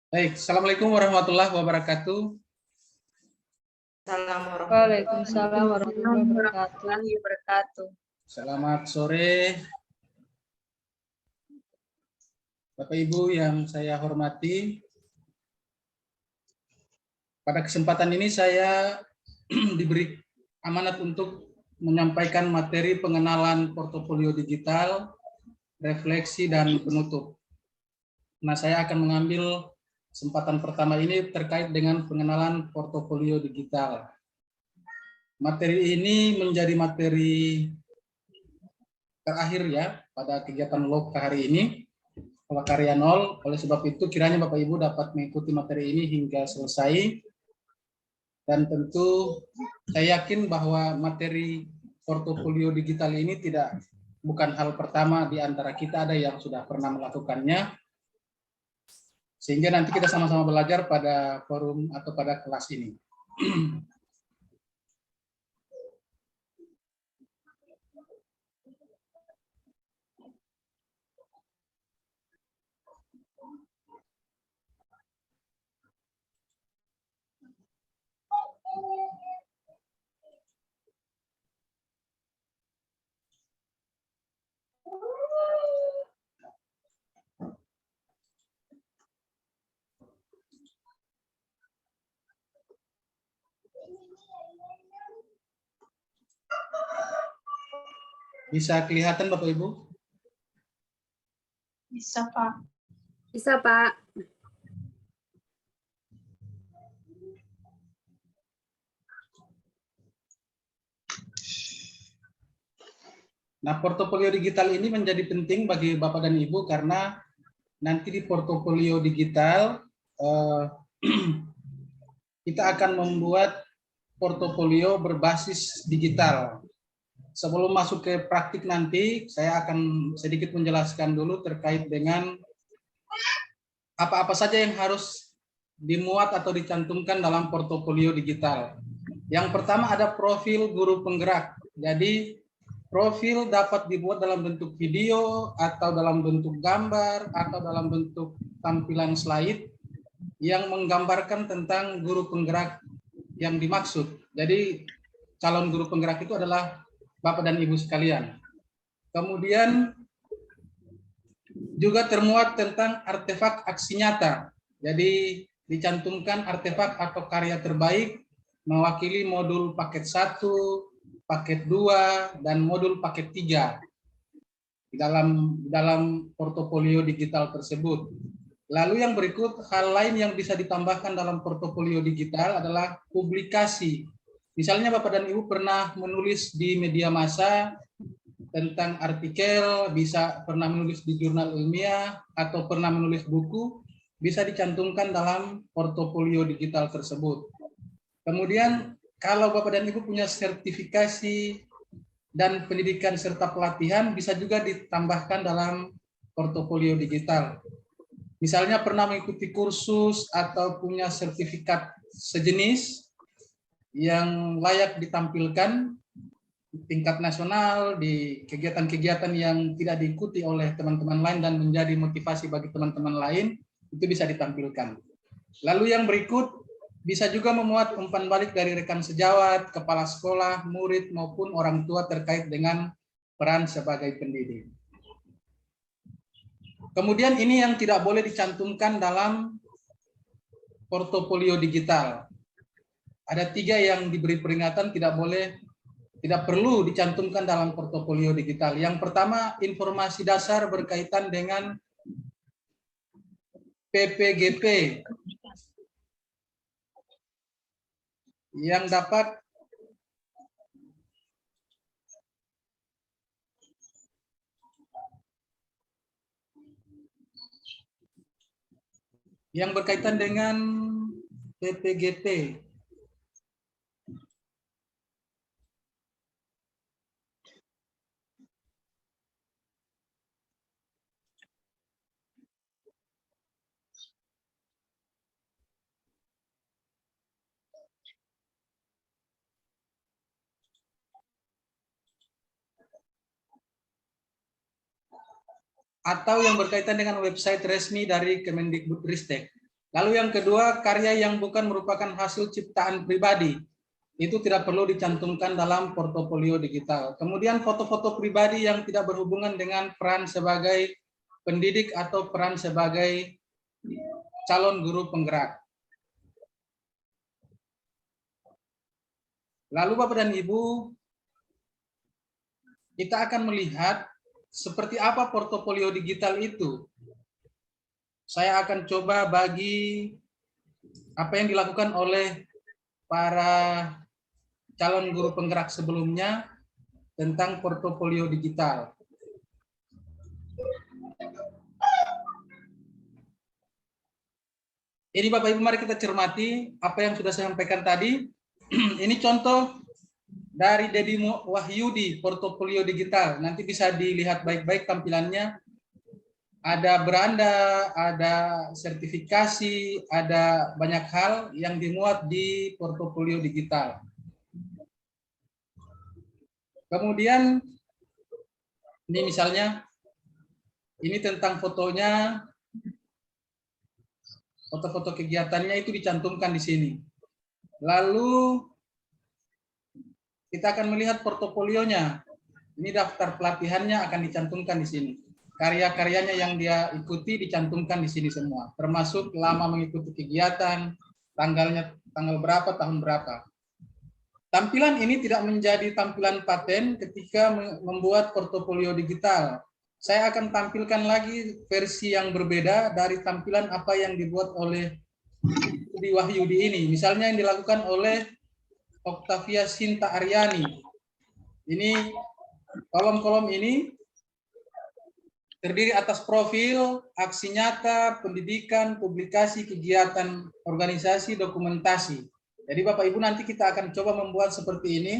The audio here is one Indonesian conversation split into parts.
Baik, Assalamualaikum warahmatullahi wabarakatuh. Waalaikumsalam warahmatullahi wabarakatuh. Selamat sore, Bapak Ibu yang saya hormati. Pada kesempatan ini saya diberi amanat untuk menyampaikan materi pengenalan portofolio digital, refleksi, dan penutup. Nah, saya akan mengambil kesempatan pertama ini terkait dengan pengenalan portofolio digital. Materi ini menjadi materi terakhir ya pada kegiatan LOK hari ini, karya 0. Oleh sebab itu kiranya Bapak Ibu dapat mengikuti materi ini hingga selesai. Dan tentu saya yakin bahwa materi portofolio digital ini bukan hal pertama di antara kita, ada yang sudah pernah melakukannya. Sehingga nanti kita sama-sama belajar pada forum atau pada kelas ini. Bisa kelihatan Bapak Ibu? Bisa, Pak. Bisa, Pak. Nah, portofolio digital ini menjadi penting bagi Bapak dan Ibu karena nanti di portofolio digital kita akan membuat portofolio berbasis digital. Sebelum masuk ke praktik nanti, saya akan sedikit menjelaskan dulu terkait dengan apa-apa saja yang harus dimuat atau dicantumkan dalam portofolio digital. Yang pertama ada profil guru penggerak. Jadi profil dapat dibuat dalam bentuk video atau dalam bentuk gambar atau dalam bentuk tampilan slide yang menggambarkan tentang guru penggerak yang dimaksud. Jadi calon guru penggerak itu adalah Bapak dan Ibu sekalian. Kemudian juga termuat tentang artefak aksi nyata. Jadi dicantumkan artefak atau karya terbaik mewakili modul paket 1, paket 2, dan modul paket 3 di dalam portofolio digital tersebut. Lalu yang berikut, hal lain yang bisa ditambahkan dalam portofolio digital adalah publikasi. Misalnya Bapak dan Ibu pernah menulis di media massa tentang artikel, bisa pernah menulis di jurnal ilmiah, atau pernah menulis buku, bisa dicantumkan dalam portofolio digital tersebut. Kemudian kalau Bapak dan Ibu punya sertifikasi dan pendidikan serta pelatihan, bisa juga ditambahkan dalam portofolio digital. Misalnya pernah mengikuti kursus atau punya sertifikat sejenis yang layak ditampilkan di tingkat nasional, di kegiatan-kegiatan yang tidak diikuti oleh teman-teman lain dan menjadi motivasi bagi teman-teman lain, itu bisa ditampilkan. Lalu yang berikut, bisa juga memuat umpan balik dari rekan sejawat, kepala sekolah, murid, maupun orang tua terkait dengan peran sebagai pendidik. Kemudian ini yang tidak boleh dicantumkan dalam portofolio digital. Ada 3 yang diberi peringatan tidak perlu dicantumkan dalam portofolio digital. Yang pertama, informasi dasar berkaitan dengan PPGP yang dapat yang berkaitan dengan PPGP. Atau yang berkaitan dengan website resmi dari Kemendikbudristek. Lalu yang kedua, karya yang bukan merupakan hasil ciptaan pribadi. Itu tidak perlu dicantumkan dalam portofolio digital. Kemudian foto-foto pribadi yang tidak berhubungan dengan peran sebagai pendidik atau peran sebagai calon guru penggerak. Lalu Bapak dan Ibu, kita akan melihat seperti apa portofolio digital itu. Saya akan coba bagi apa yang dilakukan oleh para calon guru penggerak sebelumnya tentang portofolio digital. Ini Bapak Ibu, mari kita cermati apa yang sudah saya sampaikan tadi. Ini contoh dari Dedi Wahyudi, portofolio digital. Nanti bisa dilihat baik-baik tampilannya. Ada beranda, ada sertifikasi, ada banyak hal yang dimuat di portofolio digital. Kemudian ini misalnya, ini tentang fotonya, foto-foto kegiatannya itu dicantumkan di sini. Lalu kita akan melihat portofolionya. Ini daftar pelatihannya akan dicantumkan di sini. Karya-karyanya yang dia ikuti dicantumkan di sini semua, termasuk lama mengikuti kegiatan, tanggal berapa, tahun berapa. Tampilan ini tidak menjadi tampilan paten ketika membuat portofolio digital. Saya akan tampilkan lagi versi yang berbeda dari tampilan apa yang dibuat oleh Dedi Wahyudi ini. Misalnya yang dilakukan oleh Octavia Sinta Aryani. Ini kolom-kolom ini terdiri atas profil, aksi nyata, pendidikan, publikasi, kegiatan, organisasi, dokumentasi. Jadi Bapak Ibu nanti kita akan coba membuat seperti ini.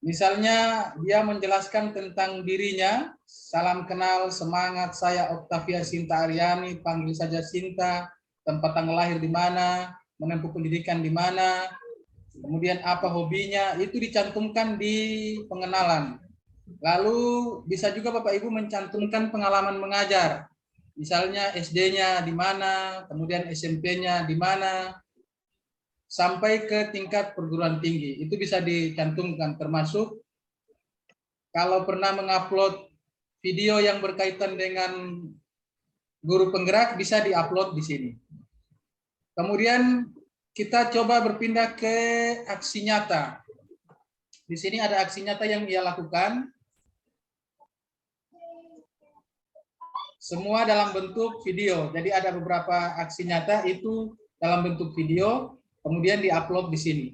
Misalnya dia menjelaskan tentang dirinya, salam kenal, semangat, saya Octavia Sinta Aryani, panggil saja Sinta, tempat tanggal lahir di mana, menempuh pendidikan di mana, kemudian apa hobinya, itu dicantumkan di pengenalan. Lalu bisa juga Bapak Ibu mencantumkan pengalaman mengajar. Misalnya SD-nya di mana, kemudian SMP-nya di mana, sampai ke tingkat perguruan tinggi. Itu bisa dicantumkan, termasuk kalau pernah mengupload video yang berkaitan dengan guru penggerak bisa diupload di sini. Kemudian kita coba berpindah ke aksi nyata. Di sini ada aksi nyata yang ia lakukan. Semua dalam bentuk video. Jadi ada beberapa aksi nyata itu dalam bentuk video, kemudian diupload di sini.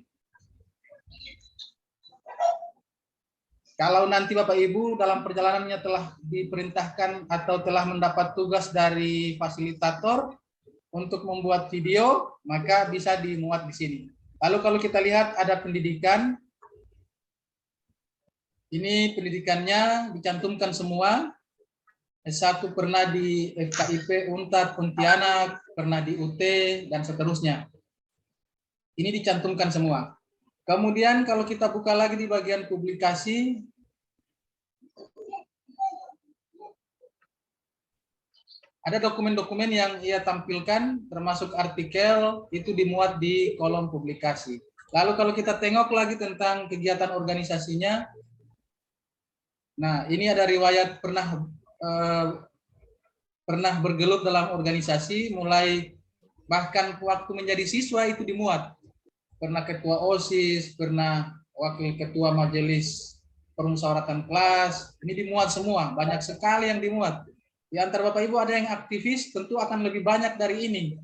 Kalau nanti Bapak Ibu dalam perjalanannya telah diperintahkan atau telah mendapat tugas dari fasilitator untuk membuat video, maka bisa dimuat di sini. Lalu kalau kita lihat ada pendidikan, ini pendidikannya dicantumkan semua. S1 pernah di FKIP, UNTAD, Pontianak, pernah di UT, dan seterusnya. Ini dicantumkan semua. Kemudian kalau kita buka lagi di bagian publikasi, ada dokumen-dokumen yang ia tampilkan, termasuk artikel, itu dimuat di kolom publikasi. Lalu kalau kita tengok lagi tentang kegiatan organisasinya, nah ini ada riwayat pernah bergelut dalam organisasi, mulai bahkan waktu menjadi siswa itu dimuat. Pernah ketua OSIS, pernah wakil ketua majelis permusyawaratan kelas, ini dimuat semua, banyak sekali yang dimuat. Di antara Bapak Ibu ada yang aktivis, tentu akan lebih banyak dari ini.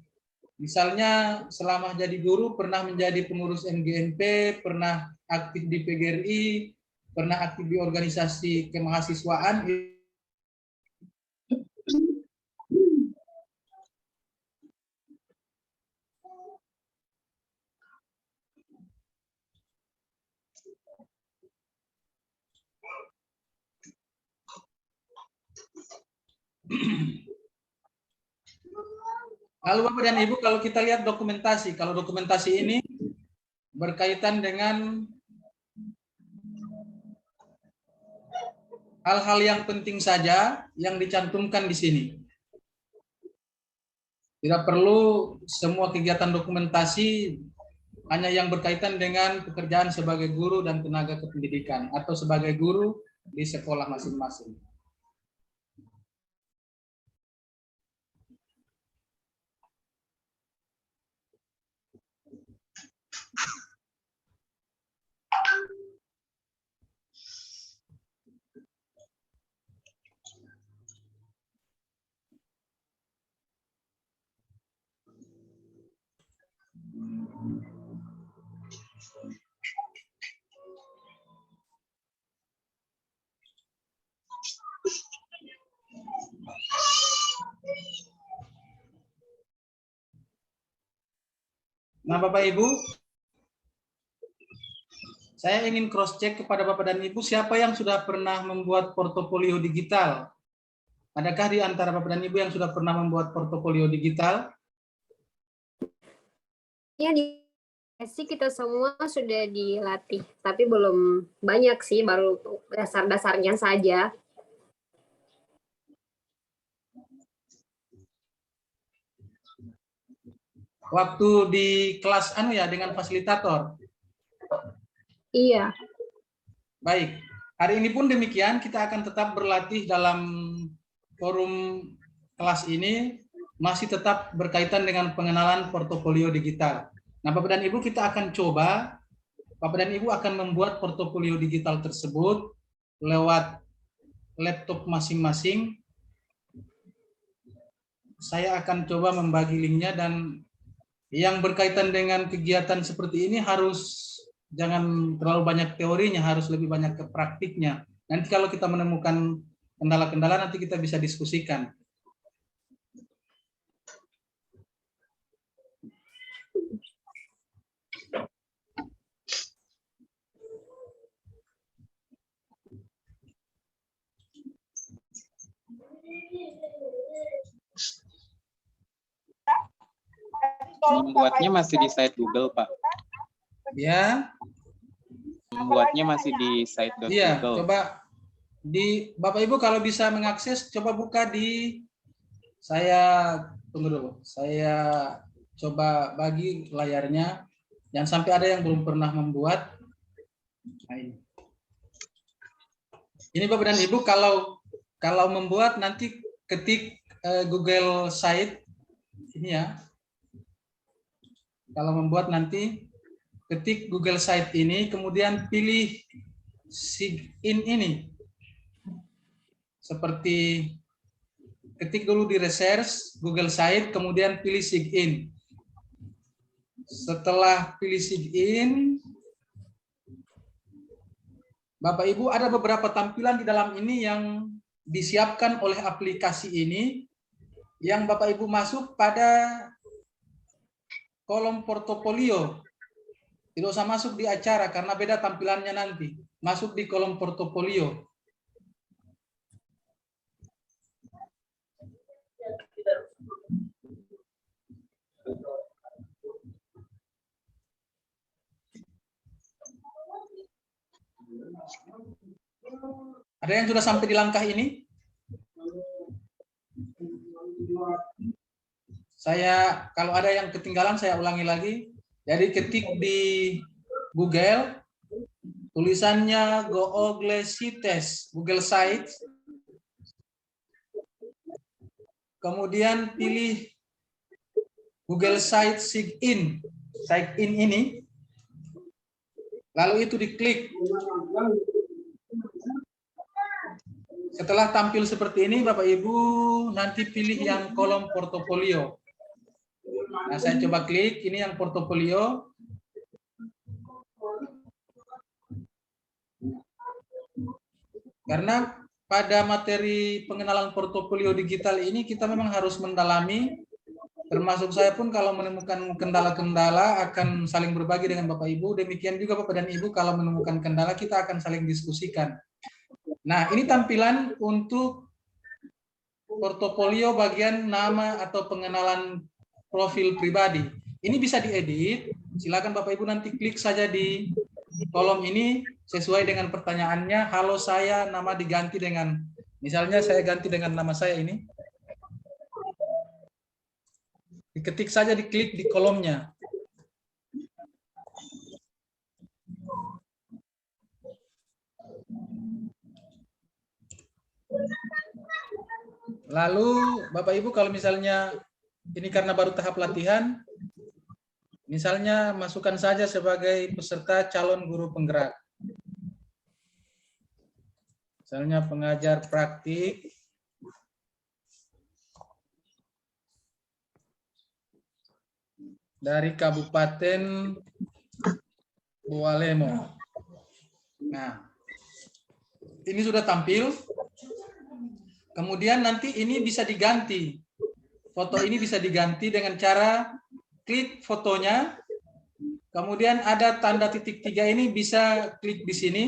Misalnya selama jadi guru pernah menjadi pengurus MGNP, pernah aktif di PGRI, pernah aktif di organisasi kemahasiswaan. Lalu Bapak dan Ibu kalau kita lihat dokumentasi, kalau dokumentasi ini berkaitan dengan hal-hal yang penting saja yang dicantumkan di sini. Tidak perlu semua kegiatan dokumentasi hanya yang berkaitan dengan pekerjaan sebagai guru dan tenaga kependidikan atau sebagai guru di sekolah masing-masing. Nah, Bapak Ibu, saya ingin cross check kepada Bapak dan Ibu siapa yang sudah pernah membuat portofolio digital. Adakah di antara Bapak dan Ibu yang sudah pernah membuat portofolio digital? Ya, di sih kita semua sudah dilatih, tapi belum banyak sih, baru dasar-dasarnya saja. Waktu di kelas ya dengan fasilitator. Iya. Baik, hari ini pun demikian, kita akan tetap berlatih dalam forum kelas ini, masih tetap berkaitan dengan pengenalan portofolio digital. Nah, Bapak dan Ibu, kita akan coba, Bapak dan Ibu akan membuat portofolio digital tersebut lewat laptop masing-masing. Saya akan coba membagi linknya, dan yang berkaitan dengan kegiatan seperti ini harus jangan terlalu banyak teorinya, harus lebih banyak ke praktiknya. Nanti kalau kita menemukan kendala-kendala, nanti kita bisa diskusikan. Membuatnya masih di site Google, Pak. Ya. Membuatnya masih di site Google. Iya, coba di Bapak Ibu kalau bisa mengakses, coba buka di, saya tunggu dulu. Saya coba bagi layarnya. Jangan sampai ada yang belum pernah membuat. Nah, ini Bapak dan Ibu kalau membuat nanti ketik Google Site ini ya. Kalau membuat nanti ketik Google Site ini, kemudian pilih sign ini. Seperti ketik dulu di research Google Site, kemudian pilih sign in. Setelah pilih sign in, Bapak Ibu, ada beberapa tampilan di dalam ini yang disiapkan oleh aplikasi ini, yang Bapak Ibu masuk pada kolom portofolio. Tidak usah masuk di acara karena beda tampilannya nanti. Masuk di kolom portofolio. Ada yang sudah sampai di langkah ini? Saya, kalau ada yang ketinggalan, saya ulangi lagi. Jadi ketik di Google, tulisannya Google Sites, Google Sites. Kemudian pilih Google Sites sign in ini. Lalu itu diklik. Setelah tampil seperti ini, Bapak Ibu nanti pilih yang kolom portofolio. Nah, saya coba klik, ini yang portofolio. Karena pada materi pengenalan portofolio digital ini kita memang harus mendalami, termasuk saya pun kalau menemukan kendala-kendala akan saling berbagi dengan Bapak Ibu. Demikian juga Bapak dan Ibu kalau menemukan kendala kita akan saling diskusikan. Nah, ini tampilan untuk portofolio bagian nama atau pengenalan profil pribadi. Ini bisa diedit. Silakan Bapak Ibu nanti klik saja di kolom ini sesuai dengan pertanyaannya. Halo, saya, nama diganti dengan, misalnya saya ganti dengan nama saya ini. Diketik saja, diklik di kolomnya. Lalu Bapak Ibu kalau misalnya ini karena baru tahap latihan, misalnya masukkan saja sebagai peserta calon guru penggerak. Misalnya pengajar praktik dari Kabupaten Bualemo. Nah, ini sudah tampil. Kemudian nanti ini bisa diganti. Foto ini bisa diganti dengan cara klik fotonya. Kemudian ada tanda titik 3 ini, bisa klik di sini.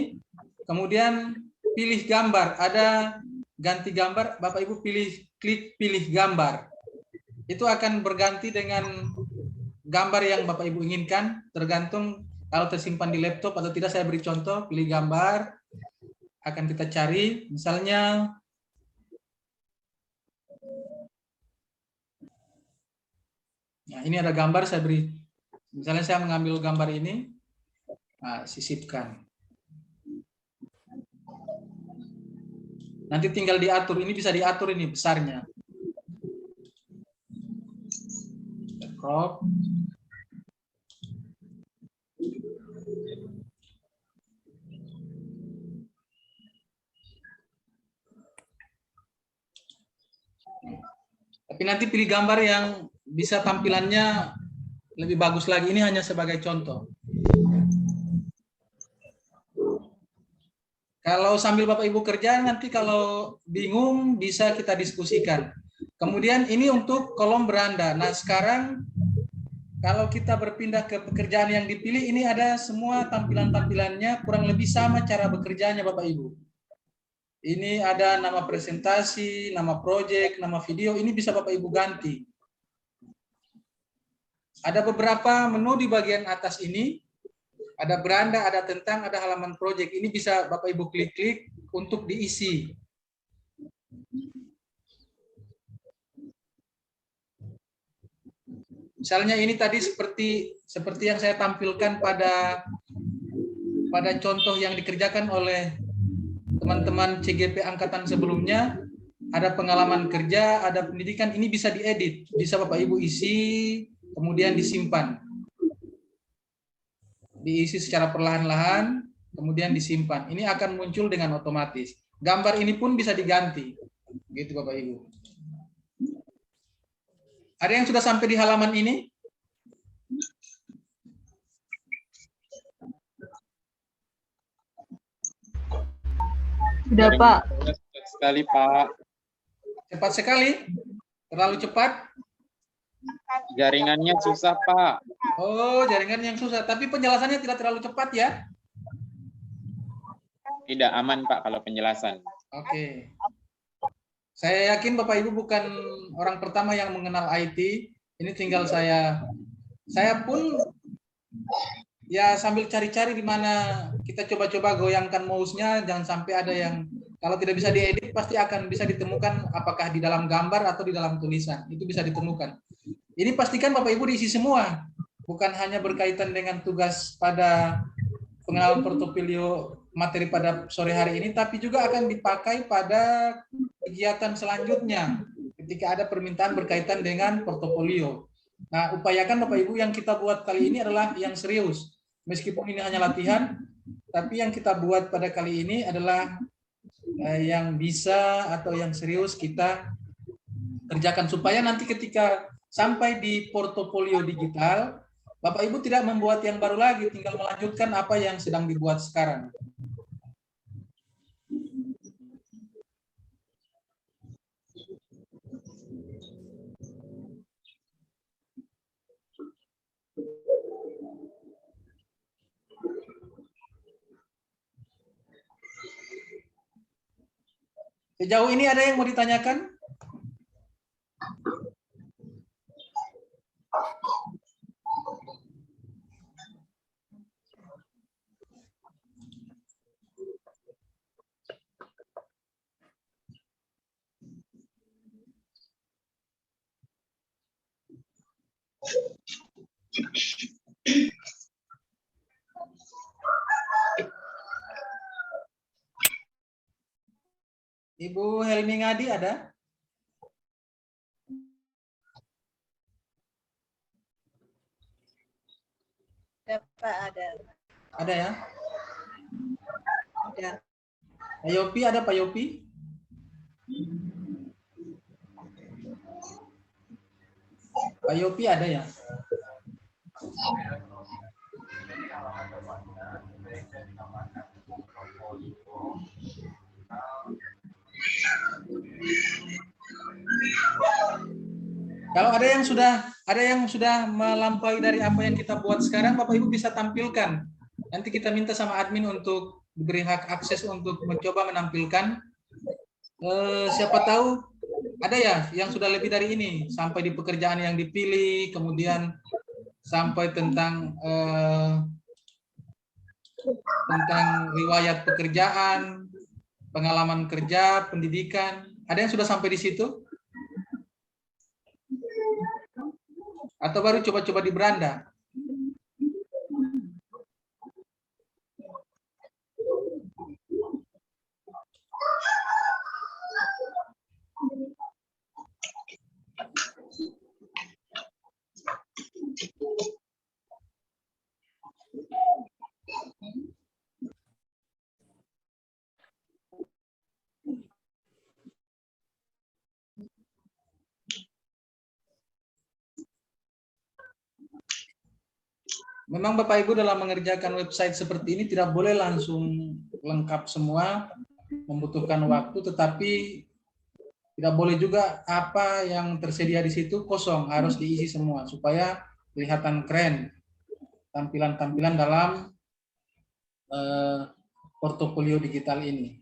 Kemudian pilih gambar. Ada ganti gambar. Bapak Ibu klik pilih gambar. Itu akan berganti dengan gambar yang Bapak Ibu inginkan. Tergantung kalau tersimpan di laptop atau tidak. Saya beri contoh, pilih gambar. Akan kita cari. Misalnya nah, ini ada gambar, saya beri. Misalnya saya mengambil gambar ini, nah, sisipkan. Nanti tinggal diatur, ini bisa diatur ini besarnya. Crop. Tapi nanti pilih gambar yang bisa tampilannya lebih bagus lagi. Ini hanya sebagai contoh. Kalau sambil Bapak Ibu kerja, nanti kalau bingung bisa kita diskusikan. Kemudian ini untuk kolom beranda. Nah, sekarang kalau kita berpindah ke pekerjaan yang dipilih, ini ada semua tampilan-tampilannya kurang lebih sama cara bekerjanya Bapak Ibu. Ini ada nama presentasi, nama proyek, nama video, ini bisa Bapak Ibu ganti. Ada beberapa menu di bagian atas ini, ada beranda, ada tentang, ada halaman proyek. Ini bisa Bapak Ibu klik-klik untuk diisi. Misalnya ini tadi seperti yang saya tampilkan pada contoh yang dikerjakan oleh teman-teman CGP angkatan sebelumnya, ada pengalaman kerja, ada pendidikan, ini bisa diedit, bisa Bapak Ibu isi, kemudian disimpan. Diisi secara perlahan-lahan, kemudian disimpan. Ini akan muncul dengan otomatis. Gambar ini pun bisa diganti. Gitu Bapak Ibu. Ada yang sudah sampai di halaman ini? Sudah, Pak. Cepat sekali, Pak. Cepat sekali? Terlalu cepat? Jaringannya susah, Pak. Oh, jaringan yang susah. Tapi penjelasannya tidak terlalu cepat ya? Tidak aman, Pak, kalau penjelasan. Oke. Saya yakin Bapak Ibu bukan orang pertama yang mengenal IT. Ini tinggal saya pun ya sambil cari-cari di mana kita coba-coba goyangkan mouse-nya, jangan sampai ada yang kalau tidak bisa diedit pasti akan bisa ditemukan apakah di dalam gambar atau di dalam tulisan. Itu bisa ditemukan. Ini pastikan Bapak Ibu diisi semua. Bukan hanya berkaitan dengan tugas pada pengenalan portofolio materi pada sore hari ini, tapi juga akan dipakai pada kegiatan selanjutnya ketika ada permintaan berkaitan dengan portofolio. Nah, upayakan Bapak Ibu yang kita buat kali ini adalah yang serius. Meskipun ini hanya latihan, tapi yang kita buat pada kali ini adalah yang bisa atau yang serius kita kerjakan supaya nanti ketika sampai di portofolio digital, Bapak Ibu tidak membuat yang baru lagi, tinggal melanjutkan apa yang sedang dibuat sekarang. Sejauh ini ada yang mau ditanyakan? Ibu Helmi Ngadi ada? Ada Pak, ada. Ada ya? Ada. Pak Yopi ada, Pak Yopi? Pak Yopi ada ya? Kalau ada yang sudah melampaui dari apa yang kita buat sekarang, Bapak Ibu bisa tampilkan. Nanti kita minta sama admin untuk diberi hak akses untuk mencoba menampilkan. Siapa tahu ada ya yang sudah lebih dari ini, sampai di pekerjaan yang dipilih, kemudian sampai tentang riwayat pekerjaan, pengalaman kerja, pendidikan. Ada yang sudah sampai di situ? Atau baru coba-coba di beranda? Memang Bapak Ibu dalam mengerjakan website seperti ini tidak boleh langsung lengkap semua, membutuhkan waktu, tetapi tidak boleh juga apa yang tersedia di situ kosong, harus diisi semua supaya kelihatan keren tampilan-tampilan dalam portofolio digital ini.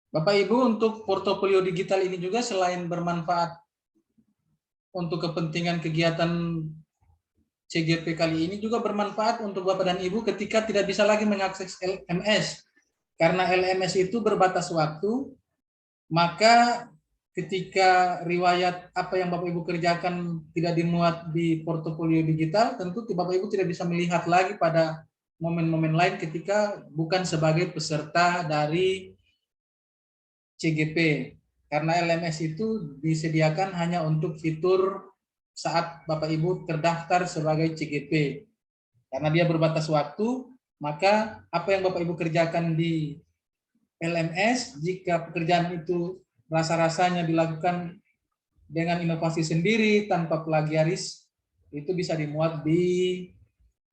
Bapak Ibu, untuk portofolio digital ini juga selain bermanfaat untuk kepentingan kegiatan CGP kali ini, juga bermanfaat untuk Bapak dan Ibu ketika tidak bisa lagi mengakses LMS. Karena LMS itu berbatas waktu, maka ketika riwayat apa yang Bapak Ibu kerjakan tidak dimuat di portofolio digital, tentu Bapak Ibu tidak bisa melihat lagi pada momen-momen lain ketika bukan sebagai peserta dari CGP. Karena LMS itu disediakan hanya untuk fitur saat Bapak Ibu terdaftar sebagai CGP. Karena dia berbatas waktu, maka apa yang Bapak Ibu kerjakan di LMS, jika pekerjaan itu rasa-rasanya dilakukan dengan inovasi sendiri tanpa plagiaris, itu bisa dimuat di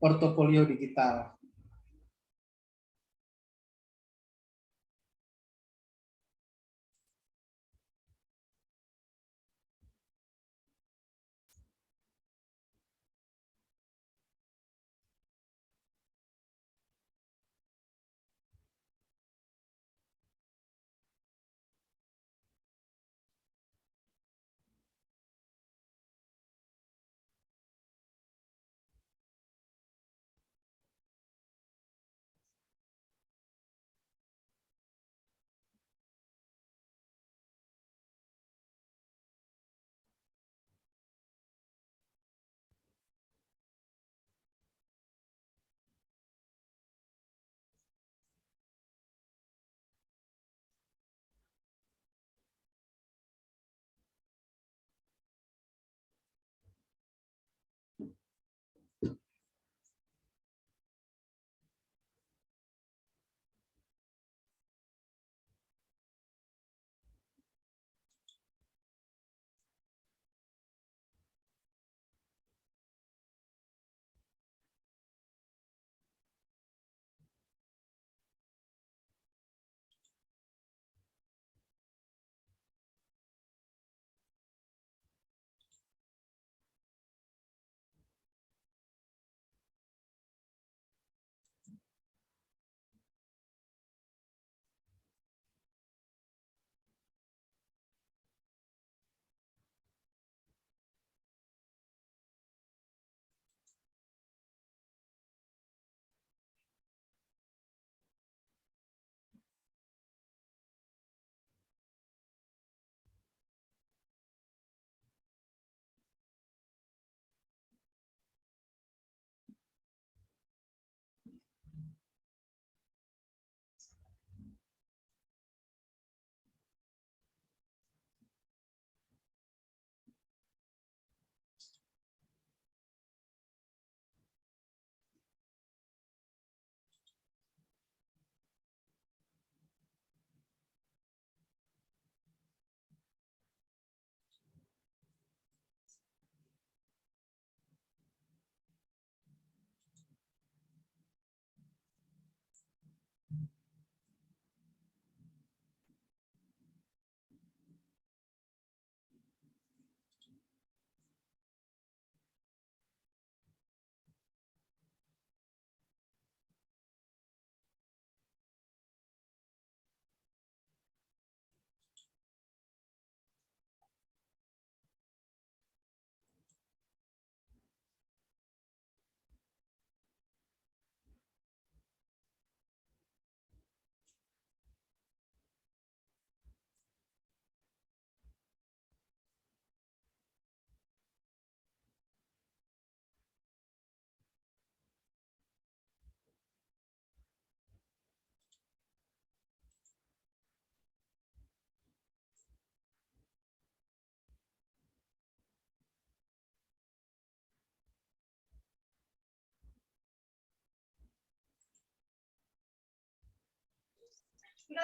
portofolio digital. Izin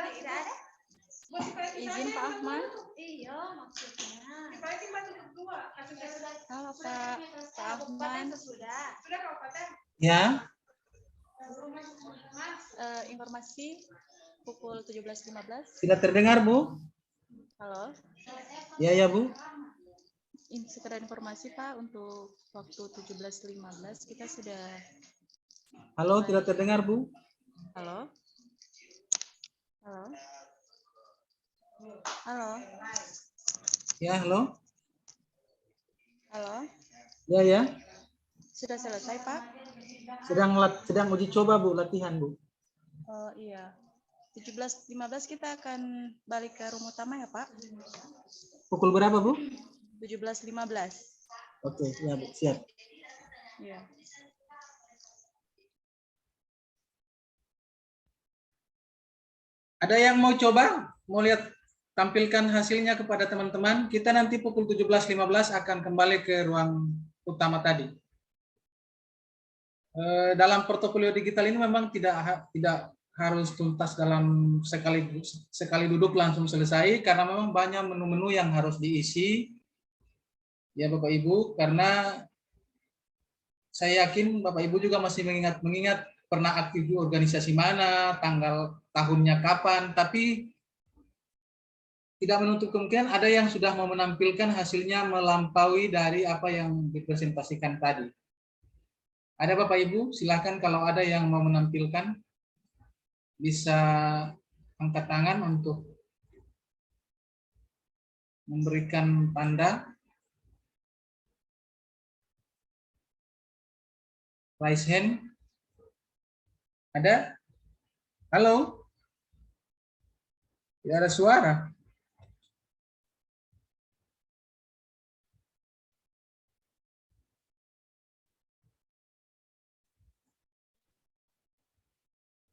Pak Ahmad. Iya, maksudnya. Halo Pak Ahmad. Ya, Informasi pukul 17.15. tidak terdengar, Bu? Halo. Ya, ya, Bu. Sekedar informasi Pak, untuk waktu 17.15 kita sudah. Halo, tidak terdengar, Bu? Halo. Halo. Halo. Ya, halo. Halo. Ya, ya. Sudah selesai Pak? Sedang uji coba, Bu, latihan, Bu. Oh iya. 17.15 kita akan balik ke room utama ya Pak? Pukul berapa, Bu? 17.15. Oke, ya, Bu. Siap. Iya. Ada yang mau coba? Mau lihat tampilkan hasilnya kepada teman-teman? Kita nanti pukul 17.15 akan kembali ke ruang utama tadi. Dalam portofolio digital ini memang tidak harus tuntas dalam sekali duduk langsung selesai, karena memang banyak menu-menu yang harus diisi, ya Bapak Ibu, karena saya yakin Bapak Ibu juga masih mengingat pernah aktif di organisasi mana, tanggal tahunnya kapan, tapi tidak menutup kemungkinan ada yang sudah mau menampilkan hasilnya melampaui dari apa yang dipresentasikan tadi. Ada Bapak Ibu, silakan kalau ada yang mau menampilkan, bisa angkat tangan untuk memberikan tanda. Raise hand. Ada? Halo? Tidak ada suara.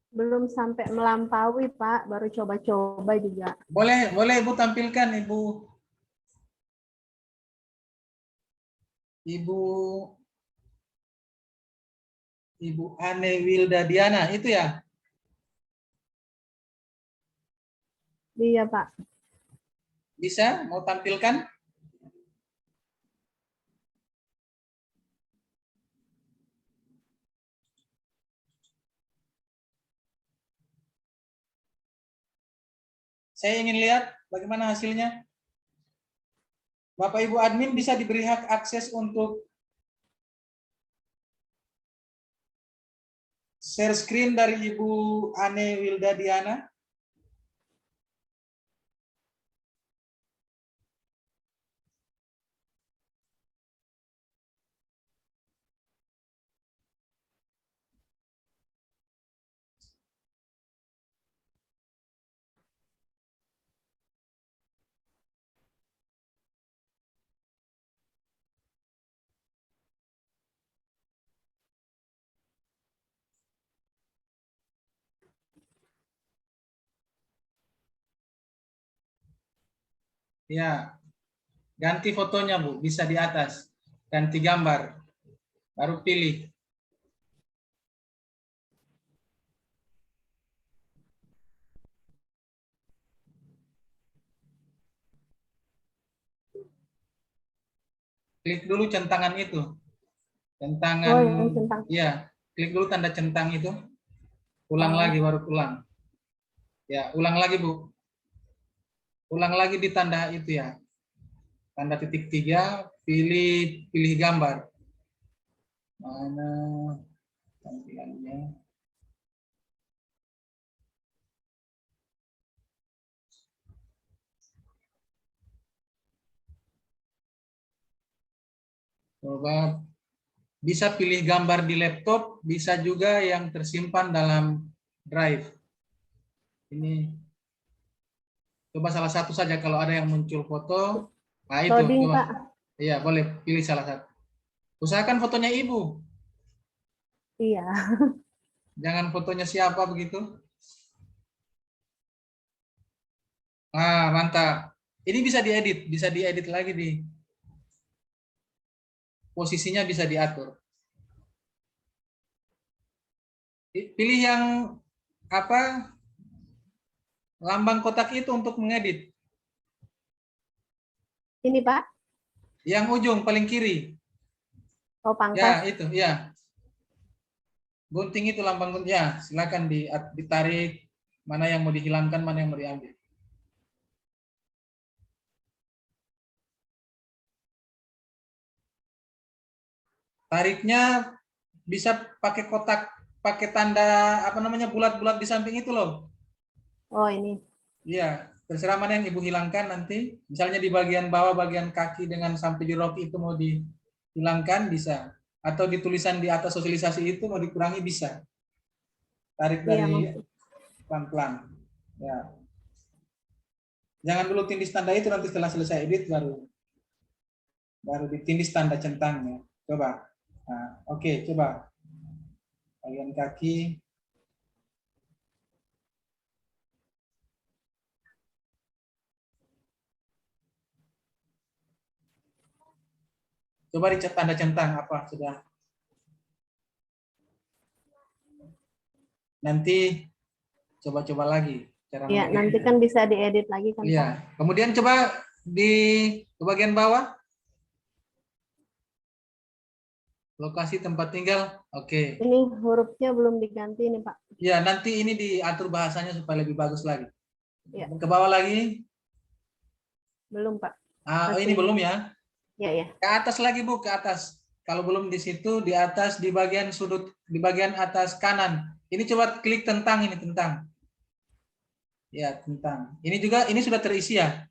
Belum sampai melampaui, Pak. Baru coba-coba juga. Boleh Ibu tampilkan, Ibu. Ibu Ane Wilda Diana, itu ya? Iya, Pak. Bisa? Mau tampilkan? Saya ingin lihat bagaimana hasilnya. Bapak Ibu admin bisa diberi hak akses untuk share screen dari Ibu Ane Wilda Diana. Ya, ganti fotonya Bu, bisa di atas. Ganti gambar, baru pilih. Klik dulu centangan itu. Centangan, Oh, yang centang. ya, klik dulu tanda centang itu. Ulang lagi, baru ulang. Ya, ulang lagi Bu. Ulang lagi di tanda itu ya. Tanda titik 3, pilih gambar. Mana tampilannya? Coba bisa pilih gambar di laptop, bisa juga yang tersimpan dalam drive. Ini coba salah satu saja, kalau ada yang muncul foto. Nah itu, Loading, coba. Pak. Iya, boleh pilih salah satu. Usahakan fotonya Ibu. Iya. Jangan fotonya siapa begitu. Ah, mantap. Ini bisa diedit lagi di posisinya, bisa diatur. Pilih yang apa? Lambang kotak itu untuk mengedit. Ini Pak. Yang ujung paling kiri. Oh, Ya, pangkas. itu, ya. Gunting itu lambang gunting. Ya, silakan ditarik mana yang mau dihilangkan, mana yang mau diambil. Tariknya bisa pakai kotak, pakai tanda apa namanya bulat-bulat di samping itu loh. Oh, ini. Iya, terserah mana yang ibu hilangkan nanti. Misalnya di bagian bawah, bagian kaki dengan sampai di rok itu mau dihilangkan bisa. Atau di tulisan di atas sosialisasi itu mau dikurangi bisa. Tarik Iya, dari maksud. pelan-pelan. Ya. Jangan dulu tindis tanda itu, nanti setelah selesai edit baru ditindis tanda centangnya. Coba. Nah, oke, coba. Bagian kaki. Coba dicet tanda centang apa sudah. Nanti coba-coba lagi cara Iya, mengeditnya. nanti kan bisa diedit lagi kan Pak. Iya. Kemudian coba di bagian bawah. Lokasi tempat tinggal. Oke. Ini hurufnya belum diganti nih Pak. Ya, nanti ini diatur bahasanya supaya lebih bagus lagi. Iya. Ke bawah lagi. Belum Pak. Ah, Masih. ini belum ya. Ya, ya. Ke atas lagi Bu, ke atas. Kalau belum di situ, di atas, di bagian sudut, di bagian atas kanan. Ini coba klik tentang ini, tentang. Ya, tentang. Ini juga, ini sudah terisi ya?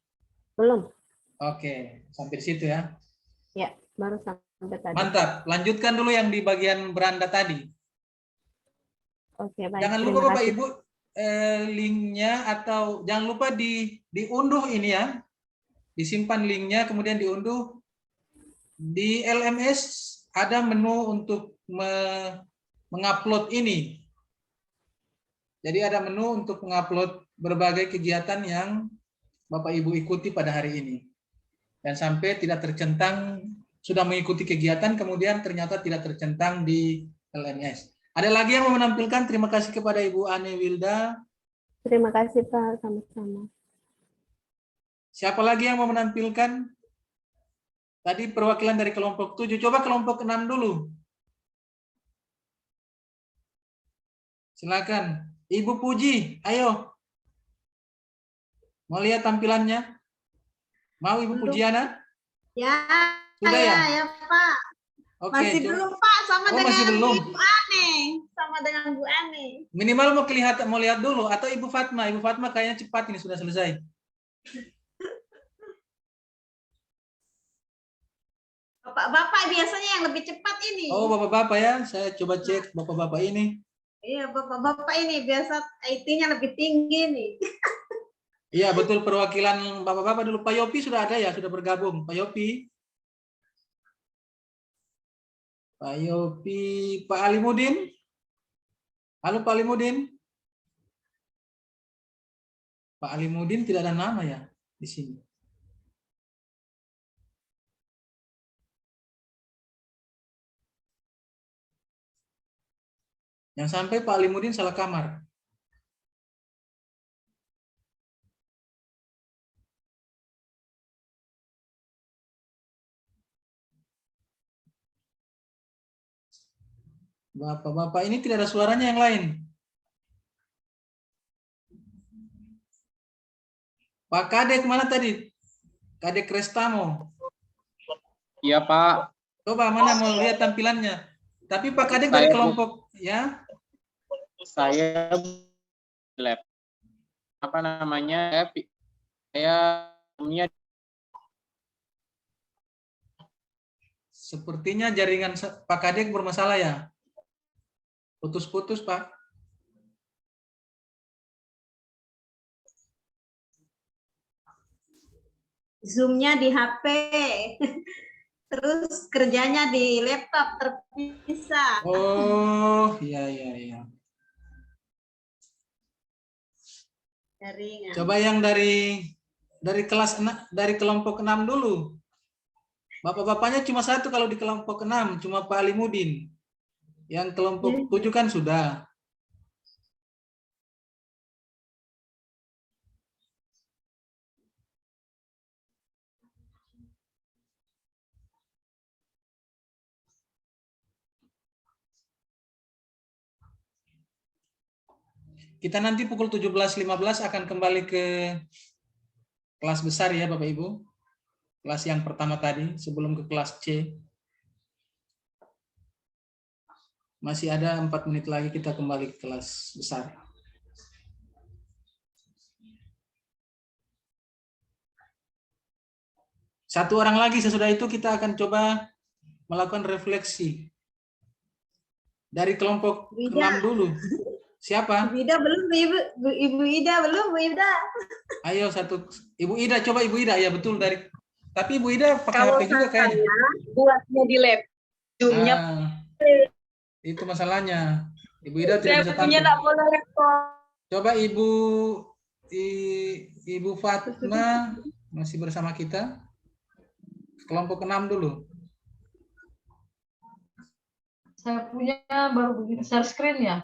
Belum. Oke, sampai di situ ya. Ya, baru sampai tadi. Mantap. Lanjutkan dulu yang di bagian beranda tadi. Oke, baik. Jangan lupa Terima Bapak kasih. Ibu, linknya atau jangan lupa diunduh ini ya. Disimpan linknya, kemudian diunduh. Di LMS ada menu untuk mengupload ini. Jadi ada menu untuk mengupload berbagai kegiatan yang Bapak Ibu ikuti pada hari ini. Dan sampai tidak tercentang, sudah mengikuti kegiatan, kemudian ternyata tidak tercentang di LMS. Ada lagi yang mau menampilkan? Terima kasih kepada Ibu Ane Wilda. Terima kasih Pak, sama-sama. Siapa lagi yang mau menampilkan? Tadi perwakilan dari kelompok 7. Coba kelompok 6 dulu. Silakan. Ibu Puji, ayo. Mau lihat tampilannya? Mau Ibu Pujiana? Ya, Sudah ya? ya Pak. Oke, Masih coba. belum Pak, sama Oh, dengan masih belum. Bu Ane. Sama dengan Bu Ane. Minimal mau lihat dulu atau Ibu Fatma. Ibu Fatma kayaknya cepat ini sudah selesai. Bapak-bapak biasanya yang lebih cepat ini. Oh, Bapak-bapak ya. Saya coba cek Bapak-bapak ini. Iya, bapak-bapak ini biasa IT-nya lebih tinggi nih. Iya, betul perwakilan Bapak-bapak dulu. Pak Yopi sudah ada ya, sudah bergabung. Pak Yopi. Pak Yopi, Pak Alimudin. Halo Pak Alimudin. Pak Alimudin tidak ada nama ya di sini. Yang sampai Pak Alimudin salah kamar. Bapak-bapak ini tidak ada suaranya yang lain. Pak Kadek mana tadi? Kadek Restamo. Iya Pak. Coba mana mau lihat tampilannya. Tapi Pak Kadek dari kelompok ya. Saya lab. Apa namanya? Saya punya. Sepertinya jaringan Pak Kadek bermasalah ya. Putus-putus Pak. Zoom-nya di HP. Terus kerjanya di laptop terpisah. Oh, iya. Jaringan. Coba yang dari kelas 6, dari kelompok 6 dulu. Bapak-bapaknya cuma satu kalau di kelompok 6, cuma Pak Alimudin. Yang kelompok 7 kan sudah. Kita nanti pukul 17.15 akan kembali ke kelas besar ya Bapak Ibu. Kelas yang pertama tadi sebelum ke kelas C. Masih ada 4 menit lagi kita kembali ke kelas besar. Satu orang lagi sesudah itu kita akan coba melakukan refleksi. Dari kelompok 6 dulu. Siapa? Ibu Ida belum, Ibu Ida belum, Bu Ida. Ayo satu. Ibu Ida, coba Ibu Ida. Ya betul dari. Tapi Ibu Ida pakai HP juga kayaknya. Buatnya di lab. Zoom-nya Itu masalahnya. Ibu Ida tidak bisa punya tampil. nggak boleh rekor. Coba Ibu Fatma masih bersama kita. Kelompok 6 dulu. Saya punya baru begitu share screen ya.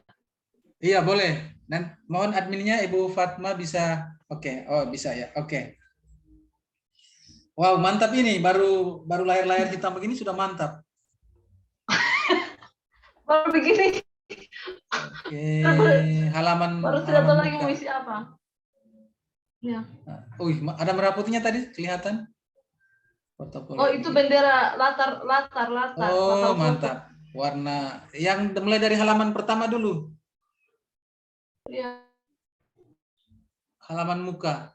Iya boleh. Dan mohon adminnya Ibu Fatma bisa. Oke. Oh bisa ya. Oke. Wow mantap ini. Baru layar-layar hitam begini sudah mantap. Baru begini. Oke. Halaman. Baru tidak tahu halaman lagi muka. mau isi apa. Ya. Ada merah putihnya tadi kelihatan. Portofolio. Oh itu bendera latar. Oh latar mantap. Warna yang mulai dari halaman pertama dulu. Iya. Halaman muka.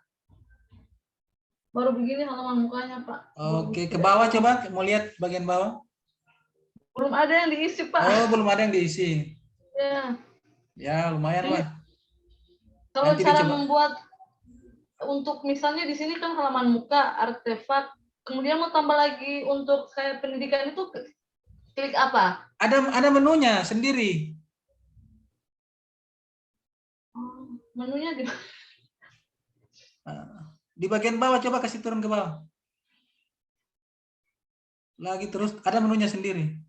Baru begini halaman mukanya Pak. Oke, ke bawah coba, mau lihat bagian bawah. Belum ada yang diisi Pak. Oh, belum ada yang diisi. Ya. Ya, lumayan lah. Kalau Nanti cara dicoba. membuat untuk misalnya di sini kan halaman muka, artefak, kemudian mau tambah lagi untuk kayak pendidikan itu klik apa? Ada menunya sendiri. Menunya di Di bagian bawah coba kasih turun ke bawah. Lagi terus ada menunya sendiri.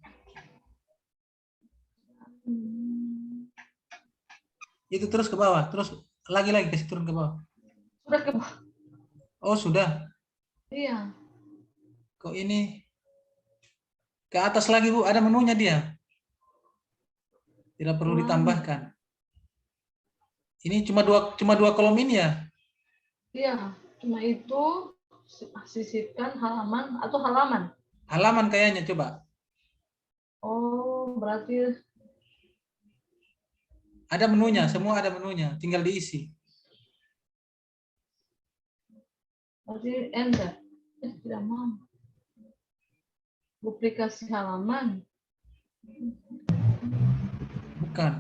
Itu terus ke bawah, terus lagi kasih turun ke bawah. sudah ke bawah. Oh, sudah. Iya. Kok ini ke atas lagi, Bu? Ada menunya dia. Tidak perlu ditambahkan. Ini cuma dua kolom ini ya? Iya, cuma itu sisipkan halaman atau halaman. Halaman kayaknya coba. Oh, berarti Ada menunya, semua ada menunya, tinggal diisi. berarti enter. Tidak mau. Duplikasi halaman. Bukan.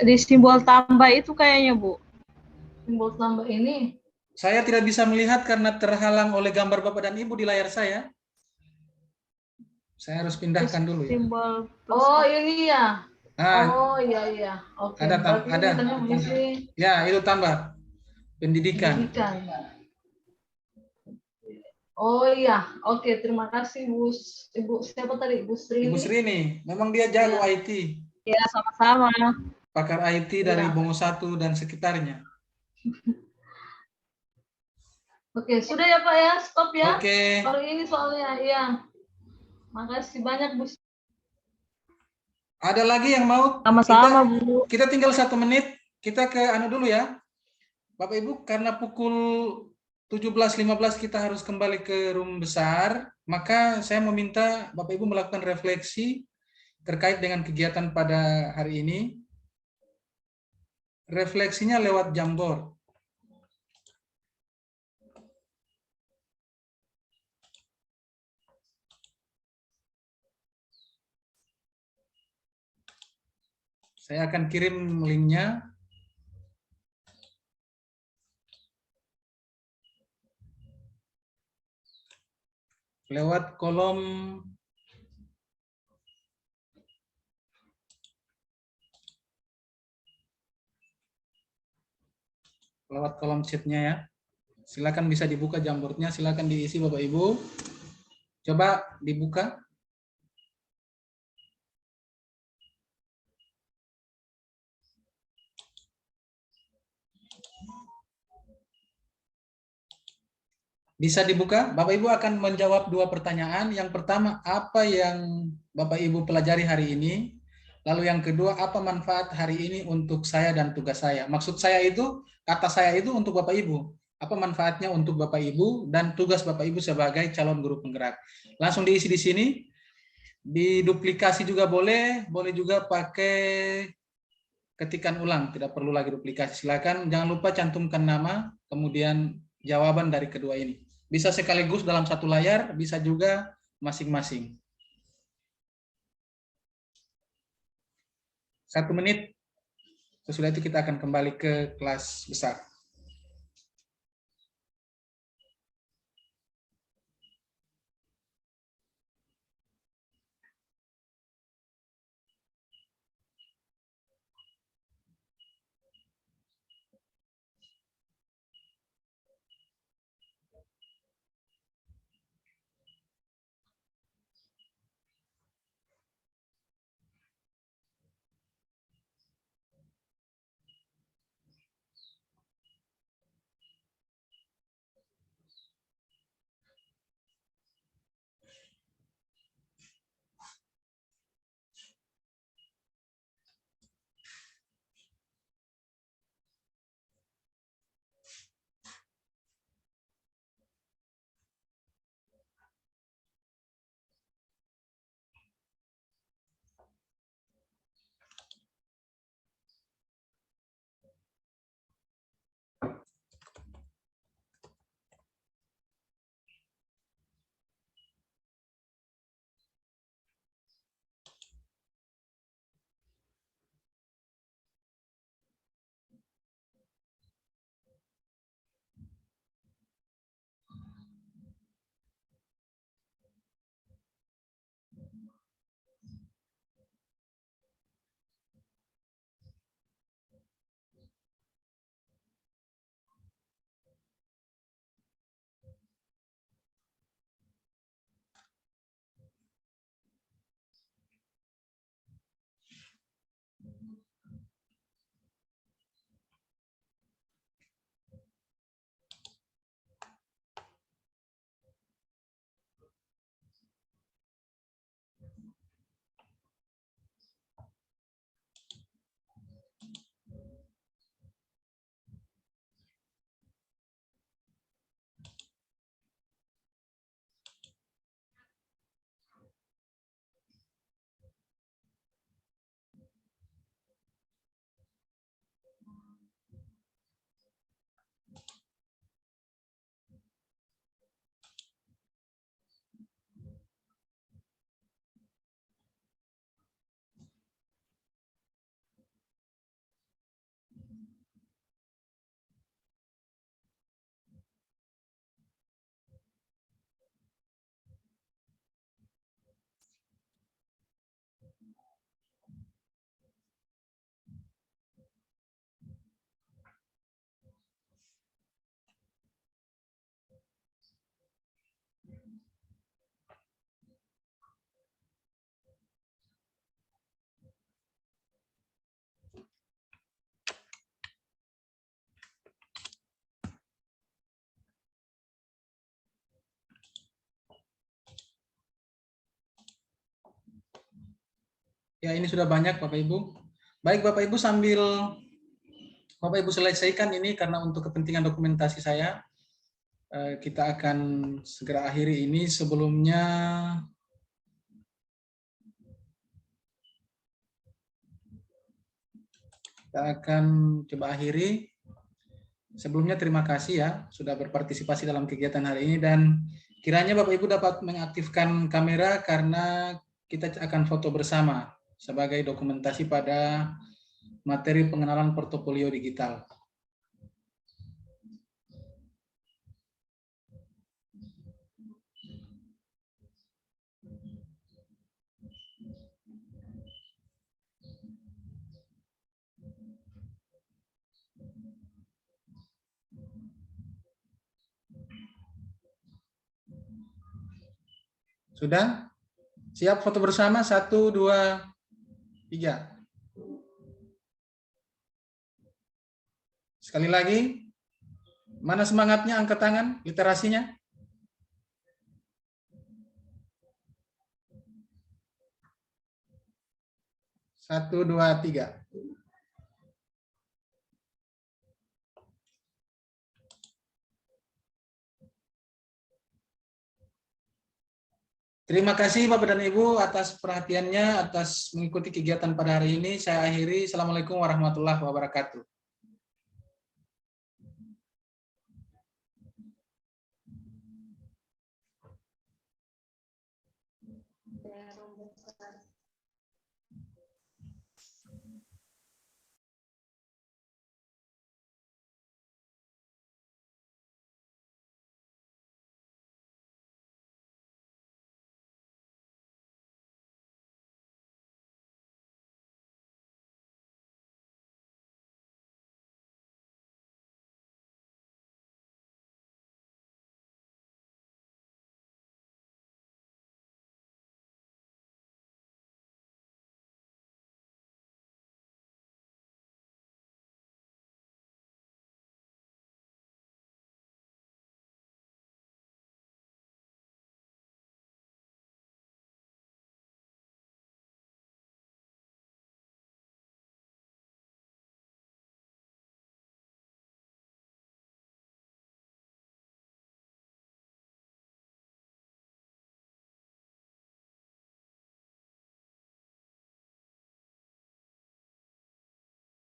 Di simbol tambah itu kayaknya, Bu. Simbol tambah ini. Saya tidak bisa melihat karena terhalang oleh gambar Bapak dan Ibu di layar saya. Saya harus pindahkan dulu ya. Simbol plus. Oh, ini ya. Nah, Oh, iya. Oke. ada Berarti ada. katanya mengisi Ya, itu tambah. Pendidikan. pendidikan. Oh iya, oke. Terima kasih Ibu siapa tadi? Ibu Sri. Ibu Srini, memang dia jago Ya. IT. Ya, sama-sama. Pakar IT dari Ya. Bongo 1 dan sekitarnya. Oke, sudah ya Pak ya, stop ya. Oke. Baru ini soalnya, ya. Makasih banyak Bu. Ada lagi yang mau? Sama-sama, Bu. Kita tinggal 1 menit. Kita ke anu dulu ya. Bapak Ibu, karena pukul 17.15 kita harus kembali ke room besar, maka saya meminta Bapak Ibu melakukan refleksi terkait dengan kegiatan pada hari ini. Refleksinya lewat Jamboard. Saya akan kirim linknya. Lewat kolom chatnya ya. Silakan bisa dibuka Jamboardnya, silakan diisi Bapak Ibu. Coba dibuka. Bisa dibuka, Bapak Ibu akan menjawab 2 pertanyaan. Yang pertama, apa yang Bapak Ibu pelajari hari ini? Lalu yang kedua, apa manfaat hari ini untuk saya dan tugas saya? Maksud saya itu, kata saya itu untuk Bapak Ibu. Apa manfaatnya untuk Bapak Ibu dan tugas Bapak Ibu sebagai calon guru penggerak? Langsung diisi di sini. Diduplikasi juga boleh juga pakai ketikan ulang, tidak perlu lagi duplikasi. Silakan, jangan lupa cantumkan nama, kemudian jawaban dari kedua ini. Bisa sekaligus dalam satu layar, bisa juga masing-masing. 1 menit, sesudah itu kita akan kembali ke kelas besar. Ya, ini sudah banyak Bapak Ibu. Baik Bapak Ibu, sambil Bapak Ibu selesaikan ini karena untuk kepentingan dokumentasi saya, kita akan segera akhiri ini. Sebelumnya kita akan coba akhiri. Sebelumnya terima kasih ya sudah berpartisipasi dalam kegiatan hari ini, dan kiranya Bapak Ibu dapat mengaktifkan kamera karena kita akan foto bersama sebagai dokumentasi pada materi pengenalan portofolio digital. Sudah? Siap foto bersama? 1, 2, 3. Sekali lagi, mana semangatnya, angkat tangan, literasinya? 1, 2, 3. Terima kasih Bapak dan Ibu atas perhatiannya, atas mengikuti kegiatan pada hari ini. Saya akhiri. Assalamualaikum warahmatullahi wabarakatuh. Ya,